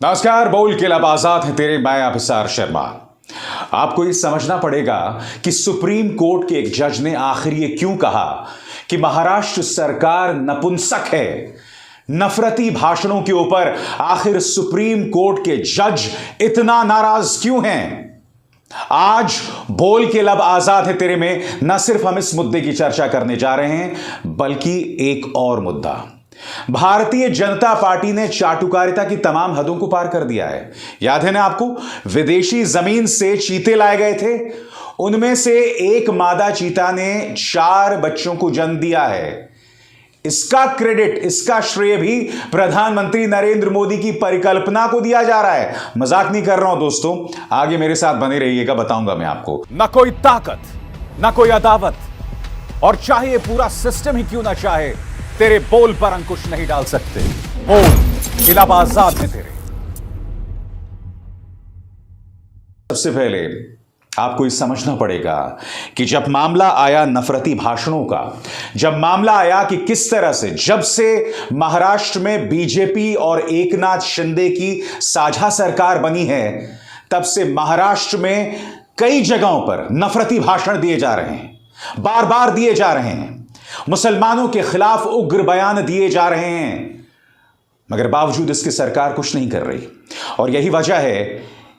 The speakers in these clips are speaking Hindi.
नमस्कार। बोल के लब आजाद है तेरे, मैं अभिसार शर्मा। आपको ये समझना पड़ेगा कि सुप्रीम कोर्ट के एक जज ने आखिर ये क्यों कहा कि महाराष्ट्र सरकार नपुंसक है। नफरती भाषणों के ऊपर आखिर सुप्रीम कोर्ट के जज इतना नाराज क्यों हैं। आज बोल के लब आजाद है तेरे में न सिर्फ हम इस मुद्दे की चर्चा करने जा रहे हैं, बल्कि एक और मुद्दा। भारतीय जनता पार्टी ने चाटुकारिता की तमाम हदों को पार कर दिया है। याद है ना आपको, विदेशी जमीन से चीते लाए गए थे, उनमें से एक मादा चीता ने 4 बच्चों को जन्म दिया है। इसका क्रेडिट, इसका श्रेय भी प्रधानमंत्री नरेंद्र मोदी की परिकल्पना को दिया जा रहा है। मजाक नहीं कर रहा हूं दोस्तों, आगे मेरे साथ बने रहिएगा, बताऊंगा मैं आपको। न कोई ताकत, न कोई अदावत, और चाहे ये पूरा सिस्टम ही क्यों ना चाहे, तेरे बोल पर अंकुश नहीं डाल सकते। बोल के लब आजाद है तेरे। सबसे पहले आपको ये समझना पड़ेगा कि जब मामला आया नफरती भाषणों का, जब मामला आया कि किस तरह से जब से महाराष्ट्र में बीजेपी और एकनाथ शिंदे की साझा सरकार बनी है, तब से महाराष्ट्र में कई जगहों पर नफरती भाषण दिए जा रहे हैं, बार बार दिए जा रहे हैं। मुसलमानों के खिलाफ उग्र बयान दिए जा रहे हैं, मगर बावजूद इसके सरकार कुछ नहीं कर रही। और यही वजह है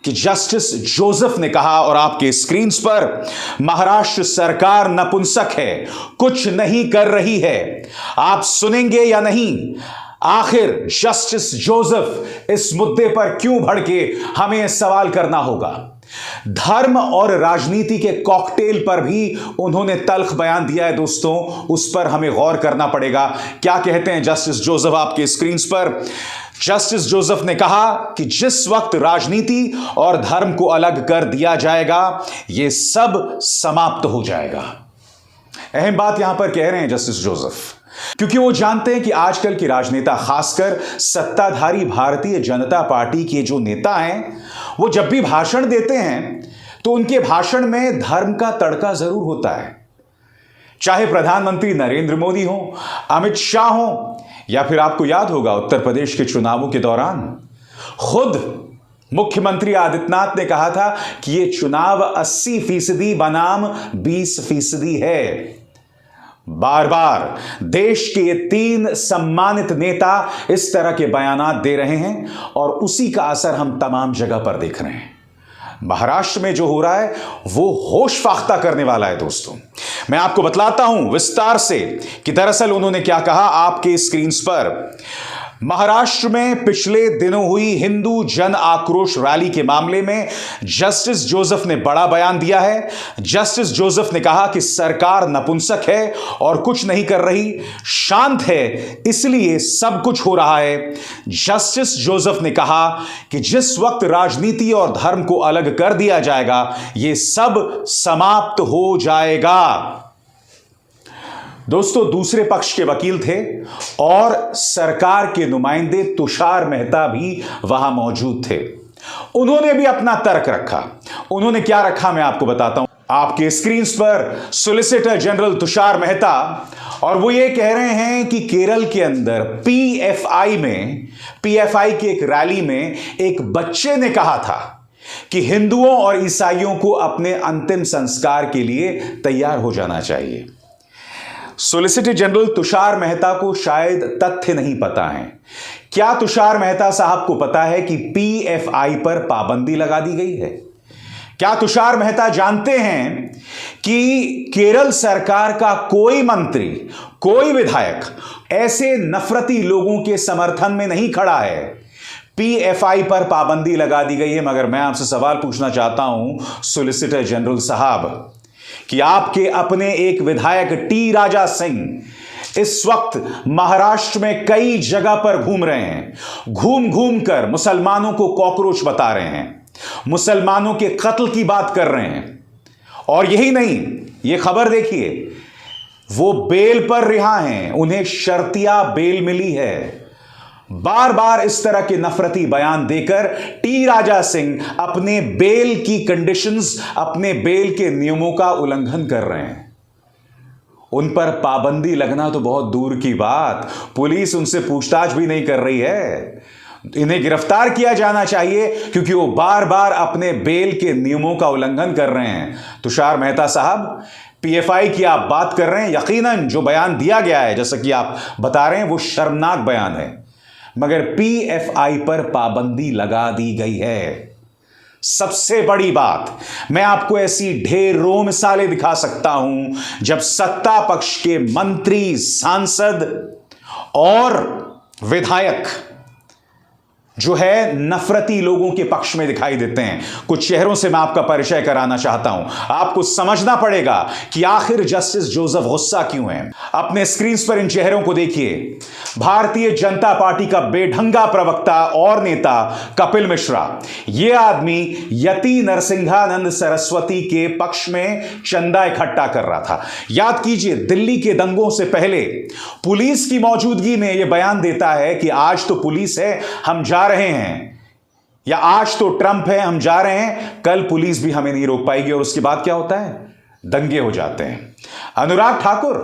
कि जस्टिस जोसेफ ने कहा, और आपके स्क्रीन पर, महाराष्ट्र सरकार नपुंसक है, कुछ नहीं कर रही है। आप सुनेंगे या नहीं, आखिर जस्टिस जोसेफ इस मुद्दे पर क्यों भड़के, हमें सवाल करना होगा। धर्म और राजनीति के कॉकटेल पर भी उन्होंने तल्ख बयान दिया है दोस्तों, उस पर हमें गौर करना पड़ेगा। क्या कहते हैं जस्टिस जोसेफ आपके स्क्रीन पर। जस्टिस जोसेफ ने कहा कि जिस वक्त राजनीति और धर्म को अलग कर दिया जाएगा, यह सब समाप्त हो जाएगा। अहम बात यहां पर कह रहे हैं जस्टिस जोसेफ, क्योंकि वो जानते हैं कि आजकल के राजनेता, खासकर सत्ताधारी भारतीय जनता पार्टी के जो नेता हैं, वो जब भी भाषण देते हैं तो उनके भाषण में धर्म का तड़का जरूर होता है। चाहे प्रधानमंत्री नरेंद्र मोदी हो, अमित शाह हो, या फिर आपको याद होगा उत्तर प्रदेश के चुनावों के दौरान खुद मुख्यमंत्री आदित्यनाथ ने कहा था कि यह चुनाव 80% बनाम 20% है। बार बार देश के ये 3 सम्मानित नेता इस तरह के बयानात दे रहे हैं, और उसी का असर हम तमाम जगह पर देख रहे हैं। महाराष्ट्र में जो हो रहा है वो होश फाख्ता करने वाला है दोस्तों। मैं आपको बतलाता हूं विस्तार से कि दरअसल उन्होंने क्या कहा आपके स्क्रीन पर। महाराष्ट्र में पिछले दिनों हुई हिंदू जन आक्रोश रैली के मामले में जस्टिस जोसेफ ने बड़ा बयान दिया है। जस्टिस जोसेफ ने कहा कि सरकार नपुंसक है और कुछ नहीं कर रही, शांत है, इसलिए सब कुछ हो रहा है। जस्टिस जोसेफ ने कहा कि जिस वक्त राजनीति और धर्म को अलग कर दिया जाएगा, यह सब समाप्त हो जाएगा। दोस्तों, दूसरे पक्ष के वकील थे और सरकार के नुमाइंदे तुषार मेहता भी वहां मौजूद थे। उन्होंने भी अपना तर्क रखा। उन्होंने क्या रखा मैं आपको बताता हूं। आपके स्क्रीन पर सॉलिसिटर जनरल तुषार मेहता, और वो ये कह रहे हैं कि केरल के अंदर पीएफआई की एक रैली में एक बच्चे ने कहा था कि हिंदुओं और ईसाइयों को अपने अंतिम संस्कार के लिए तैयार हो जाना चाहिए। सॉलिसिटर जनरल तुषार मेहता को शायद तथ्य नहीं पता है। क्या तुषार मेहता साहब को पता है कि पीएफआई पर पाबंदी लगा दी गई है? क्या तुषार मेहता जानते हैं कि केरल सरकार का कोई मंत्री, कोई विधायक ऐसे नफरती लोगों के समर्थन में नहीं खड़ा है? पीएफआई पर पाबंदी लगा दी गई है, मगर मैं आपसे सवाल पूछना चाहता हूं सॉलिसिटर जनरल साहब, कि आपके अपने एक विधायक टी राजा सिंह इस वक्त महाराष्ट्र में कई जगह पर घूम रहे हैं, घूम घूम कर मुसलमानों को कॉकरोच बता रहे हैं, मुसलमानों के कत्ल की बात कर रहे हैं। और यही नहीं, यह खबर देखिए, वो बेल पर रिहा हैं, उन्हें शर्तिया बेल मिली है। बार बार इस तरह के नफरती बयान देकर टी राजा सिंह अपने बेल की कंडीशंस, अपने बेल के नियमों का उल्लंघन कर रहे हैं। उन पर पाबंदी लगना तो बहुत दूर की बात, पुलिस उनसे पूछताछ भी नहीं कर रही है। इन्हें गिरफ्तार किया जाना चाहिए क्योंकि वो बार बार अपने बेल के नियमों का उल्लंघन कर रहे हैं। तुषार मेहता साहब, पीएफआई की आप बात कर रहे हैं, यकीनन जो बयान दिया गया है जैसा कि आप बता रहे हैं वो शर्मनाक बयान है, मगर पीएफआई पर पाबंदी लगा दी गई है। सबसे बड़ी बात, मैं आपको ऐसी ढेरों मिसालें दिखा सकता हूं जब सत्ता पक्ष के मंत्री, सांसद और विधायक जो है नफरती लोगों के पक्ष में दिखाई देते हैं। कुछ चेहरों से मैं आपका परिचय कराना चाहता हूं। आपको समझना पड़ेगा कि आखिर जस्टिस जोसेफ गुस्सा क्यों है। अपने स्क्रीन पर इन चेहरों को देखिए। भारतीय जनता पार्टी का बेढंगा प्रवक्ता और नेता कपिल मिश्रा, यह आदमी यति नरसिंहानंद सरस्वती के पक्ष में चंदा इकट्ठा कर रहा था। याद कीजिए, दिल्ली के दंगों से पहले पुलिस की मौजूदगी में यह बयान देता है कि आज तो पुलिस है, हम जा रहे हैं, या आज तो ट्रंप है, हम जा रहे हैं, कल पुलिस भी हमें नहीं रोक पाएगी। और उसके बाद क्या होता है? दंगे हो जाते हैं। अनुराग ठाकुर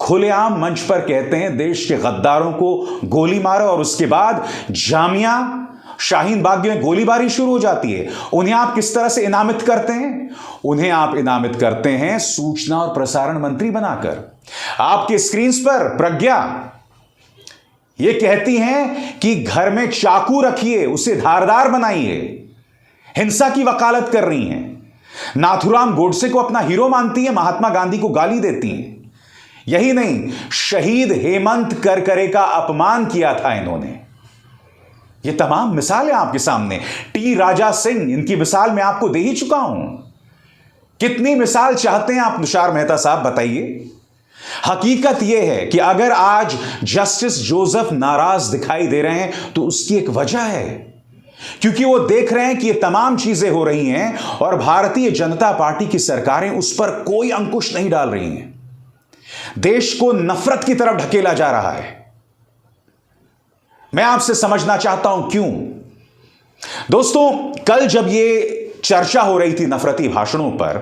खुलेआम मंच पर कहते हैं देश के गद्दारों को गोली मारो, और उसके बाद जामिया शाहीन बाग में गोलीबारी शुरू हो जाती है। उन्हें आप किस तरह से इनामित करते हैं? उन्हें आप इनामित करते हैं सूचना और प्रसारण मंत्री बनाकर। आपके स्क्रीन पर प्रज्ञा ये कहती हैं कि घर में चाकू रखिए, उसे धारदार बनाइए, हिंसा की वकालत कर रही हैं। नाथुराम गोडसे को अपना हीरो मानती है, महात्मा गांधी को गाली देती हैं। यही नहीं, शहीद हेमंत करकरे का अपमान किया था इन्होंने। ये तमाम मिसालें आपके सामने। टी राजा सिंह, इनकी मिसाल मैं आपको दे ही चुका हूं। कितनी मिसाल चाहते हैं आप तुषार मेहता साहब, बताइए। हकीकत यह है कि अगर आज जस्टिस जोसेफ नाराज दिखाई दे रहे हैं तो उसकी एक वजह है, क्योंकि वो देख रहे हैं कि ये तमाम चीजें हो रही हैं और भारतीय जनता पार्टी की सरकारें उस पर कोई अंकुश नहीं डाल रही हैं। देश को नफरत की तरफ ढकेला जा रहा है। मैं आपसे समझना चाहता हूं क्यों। दोस्तों, कल जब ये चर्चा हो रही थी नफरती भाषणों पर,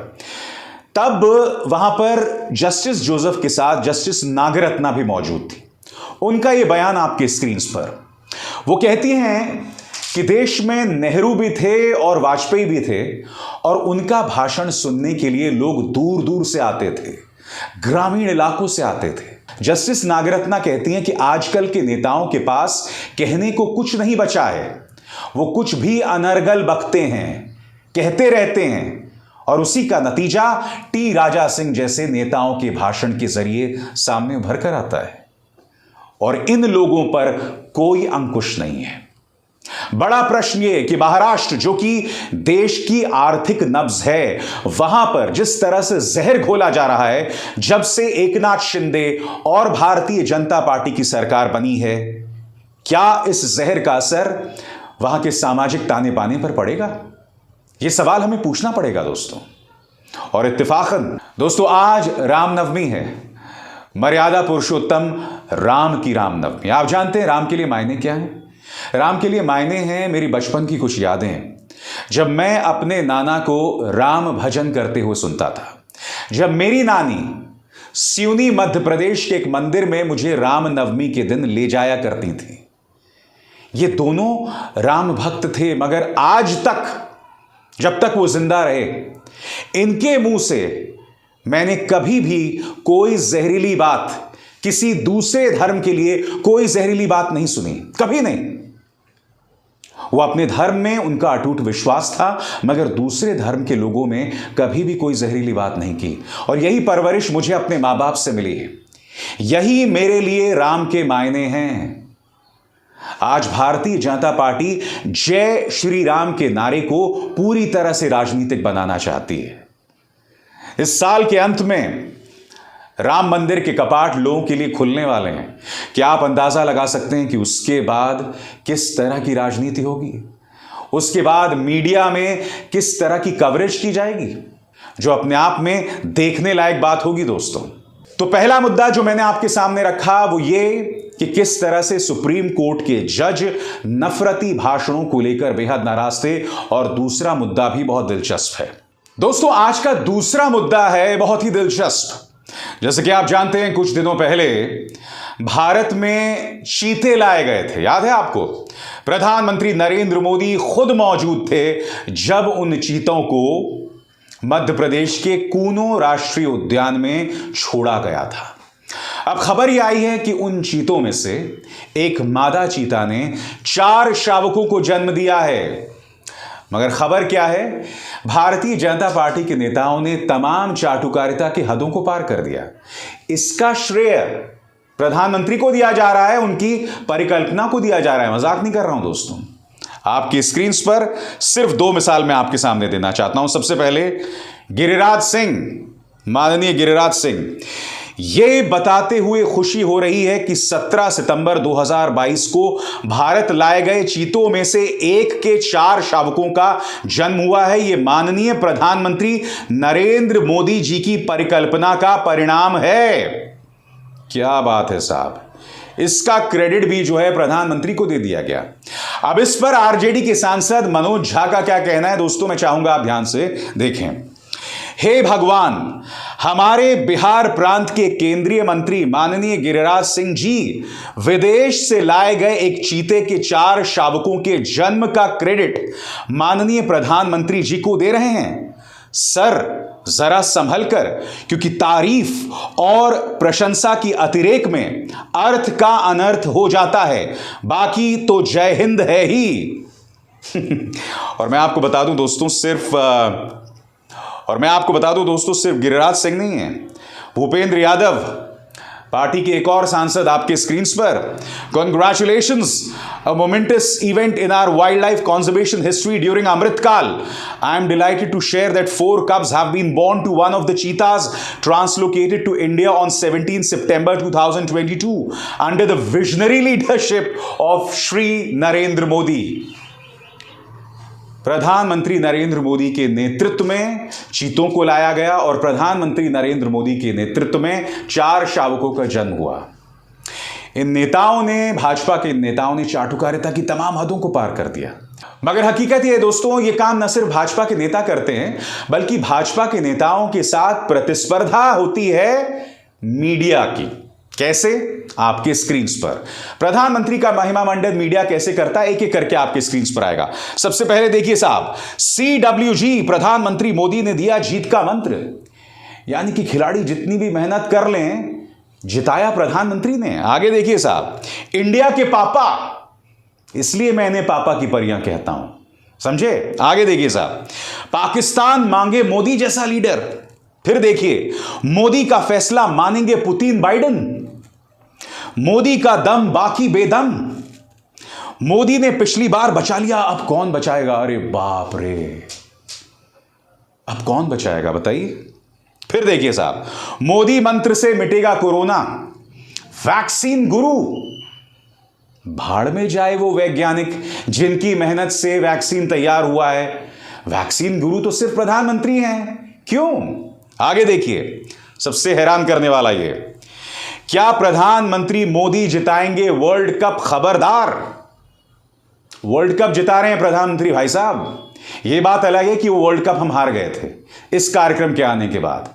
तब वहां पर जस्टिस जोसेफ के साथ जस्टिस नागरत्ना भी मौजूद थी। उनका यह बयान आपके स्क्रीन पर, वो कहती हैं कि देश में नेहरू भी थे और वाजपेयी भी थे, और उनका भाषण सुनने के लिए लोग दूर दूर से आते थे, ग्रामीण इलाकों से आते थे। जस्टिस नागरत्ना कहती हैं कि आजकल के नेताओं के पास कहने को कुछ नहीं बचा है, वो कुछ भी अनर्गल बकते हैं, कहते रहते हैं, और उसी का नतीजा टी राजा सिंह जैसे नेताओं के भाषण के जरिए सामने उभर कर आता है, और इन लोगों पर कोई अंकुश नहीं है। बड़ा प्रश्न यह कि महाराष्ट्र, जो कि देश की आर्थिक नब्ज है, वहां पर जिस तरह से जहर घोला जा रहा है जब से एकनाथ शिंदे और भारतीय जनता पार्टी की सरकार बनी है, क्या इस जहर का असर वहां के सामाजिक ताने बाने पर पड़ेगा? यह सवाल हमें पूछना पड़ेगा दोस्तों। और इत्तेफाकन दोस्तों, आज रामनवमी है, मर्यादा पुरुषोत्तम राम की रामनवमी। आप जानते हैं राम के लिए मायने क्या है? राम के लिए मायने हैं मेरी बचपन की कुछ यादें, जब मैं अपने नाना को राम भजन करते हुए सुनता था। जब मेरी नानी सिवनी मध्य प्रदेश के एक मंदिर में मुझे रामनवमी के दिन ले जाया करती थी। ये दोनों राम भक्त थे, मगर आज तक, जब तक वो जिंदा रहे, इनके मुंह से मैंने कभी भी कोई जहरीली बात, किसी दूसरे धर्म के लिए कोई जहरीली बात नहीं सुनी, कभी नहीं। वो अपने धर्म में उनका अटूट विश्वास था, मगर दूसरे धर्म के लोगों में कभी भी कोई जहरीली बात नहीं की। और यही परवरिश मुझे अपने मां बाप से मिली है। यही मेरे लिए राम के मायने हैं। आज भारतीय जनता पार्टी जय श्री राम के नारे को पूरी तरह से राजनीतिक बनाना चाहती है। इस साल के अंत में राम मंदिर के कपाट लोगों के लिए खुलने वाले हैं। क्या आप अंदाजा लगा सकते हैं कि उसके बाद किस तरह की राजनीति होगी? उसके बाद मीडिया में किस तरह की कवरेज की जाएगी, जो अपने आप में देखने लायक बात होगी दोस्तों। तो पहला मुद्दा जो मैंने आपके सामने रखा वो ये कि किस तरह से सुप्रीम कोर्ट के जज नफरती भाषणों को लेकर बेहद नाराज थे। और दूसरा मुद्दा भी बहुत दिलचस्प है दोस्तों। आज का दूसरा मुद्दा है बहुत ही दिलचस्प। जैसे कि आप जानते हैं, कुछ दिनों पहले भारत में चीते लाए गए थे, याद है आपको? प्रधानमंत्री नरेंद्र मोदी खुद मौजूद थे जब उन चीतों को मध्य प्रदेश के कूनो राष्ट्रीय उद्यान में छोड़ा गया था। अब खबर यह आई है कि उन चीतों में से एक मादा चीता ने 4 शावकों को जन्म दिया है। मगर खबर क्या है? भारतीय जनता पार्टी के नेताओं ने तमाम चाटुकारिता की हदों को पार कर दिया। इसका श्रेय प्रधानमंत्री को दिया जा रहा है, उनकी परिकल्पना को दिया जा रहा है। मजाक नहीं कर रहा हूं दोस्तों। आपकी स्क्रीन पर सिर्फ 2 मिसाल मैं आपके सामने देना चाहता हूं। सबसे पहले गिरिराज सिंह, माननीय गिरिराज सिंह, ये बताते हुए खुशी हो रही है कि 17 सितंबर 2022 को भारत लाए गए चीतों में से एक के 4 शावकों का जन्म हुआ है। यह माननीय प्रधानमंत्री नरेंद्र मोदी जी की परिकल्पना का परिणाम है। क्या बात है साहब, इसका क्रेडिट भी जो है प्रधानमंत्री को दे दिया गया। अब इस पर आरजेडी के सांसद मनोज झा का क्या कहना है दोस्तों, मैं चाहूंगा आप ध्यान से देखें। हे भगवान, हमारे बिहार प्रांत के केंद्रीय मंत्री माननीय गिरिराज सिंह जी विदेश से लाए गए एक चीते के 4 शावकों के जन्म का क्रेडिट माननीय प्रधानमंत्री जी को दे रहे हैं। सर, जरा संभल कर, क्योंकि तारीफ और प्रशंसा की अतिरेक में अर्थ का अनर्थ हो जाता है। बाकी तो जय हिंद है ही। और मैं आपको बता दूं दोस्तों, सिर्फ गिरिराज सिंह नहीं है, भूपेंद्र यादव, पार्टी के एक और सांसद आपके स्क्रीन पर। Congratulations, a momentous event in our wildlife conservation history during Amritkal. I am delighted to share that 4 cubs have been born to one of the cheetahs translocated to India on 17 September 2022 under the visionary leadership of Shri Narendra Modi. प्रधानमंत्री नरेंद्र मोदी के नेतृत्व में चीतों को लाया गया और प्रधानमंत्री नरेंद्र मोदी के नेतृत्व में 4 शावकों का जन्म हुआ। इन नेताओं ने, भाजपा के नेताओं ने चाटुकारिता की तमाम हदों को पार कर दिया। मगर हकीकत यह है दोस्तों, ये काम न सिर्फ भाजपा के नेता करते हैं, बल्कि भाजपा के नेताओं के साथ प्रतिस्पर्धा होती है मीडिया की। कैसे? आपके स्क्रीन पर प्रधानमंत्री का महिमा मंडन मीडिया कैसे करता है, एक एक करके आपके स्क्रीन पर आएगा। सबसे पहले देखिए साहब, CWG, प्रधानमंत्री मोदी ने दिया जीत का मंत्र। यानी कि खिलाड़ी जितनी भी मेहनत कर लें, जिताया प्रधानमंत्री ने। आगे देखिए साहब, इंडिया के पापा, इसलिए मैं इन्हें पापा की परियां कहता हूं, समझे? आगे देखिए साहब, पाकिस्तान मांगे मोदी जैसा लीडर। फिर देखिए, मोदी का फैसला मानेंगे पुतिन बाइडेन। मोदी का दम बाकी बेदम। मोदी ने पिछली बार बचा लिया, अब कौन बचाएगा? अरे बाप रे, अब कौन बचाएगा बताइए? फिर देखिए साहब, मोदी मंत्र से मिटेगा कोरोना। वैक्सीन गुरु, भाड़ में जाए वो वैज्ञानिक जिनकी मेहनत से वैक्सीन तैयार हुआ है। वैक्सीन गुरु तो सिर्फ प्रधानमंत्री हैं। क्यों? आगे देखिए, सबसे हैरान करने वाला ये, क्या प्रधानमंत्री मोदी जिताएंगे वर्ल्ड कप? खबरदार, वर्ल्ड कप जिता रहे हैं प्रधानमंत्री भाई साहब। यह बात अलग है कि वो वर्ल्ड कप हम हार गए थे इस कार्यक्रम के आने के बाद।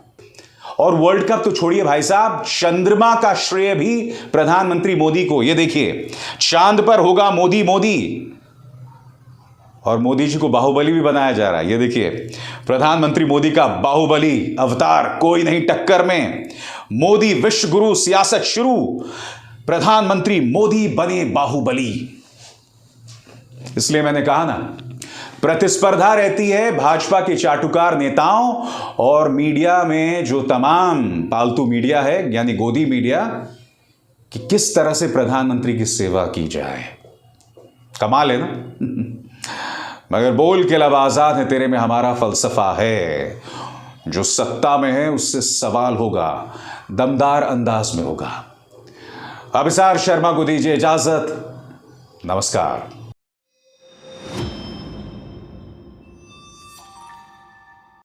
और वर्ल्ड कप तो छोड़िए भाई साहब, चंद्रमा का श्रेय भी प्रधानमंत्री मोदी को। ये देखिए, चांद पर होगा मोदी मोदी, और मोदी जी को बाहुबली भी बनाया जा रहा है। ये देखिए, प्रधानमंत्री मोदी का बाहुबली अवतार, कोई नहीं टक्कर में। मोदी विश्व गुरु, सियासत शुरू, प्रधानमंत्री मोदी बने बाहुबली। इसलिए मैंने कहा ना, प्रतिस्पर्धा रहती है भाजपा के चाटुकार नेताओं और मीडिया में जो तमाम पालतू मीडिया है, यानी गोदी मीडिया, कि किस तरह से प्रधानमंत्री की सेवा की जाए। कमाल है ना? मगर बोल के लब आजाद है तेरे में हमारा फलसफा है। जो सत्ता में है उससे सवाल होगा, दमदार अंदाज में होगा। अभिसार शर्मा को दीजिए इजाजत। नमस्कार।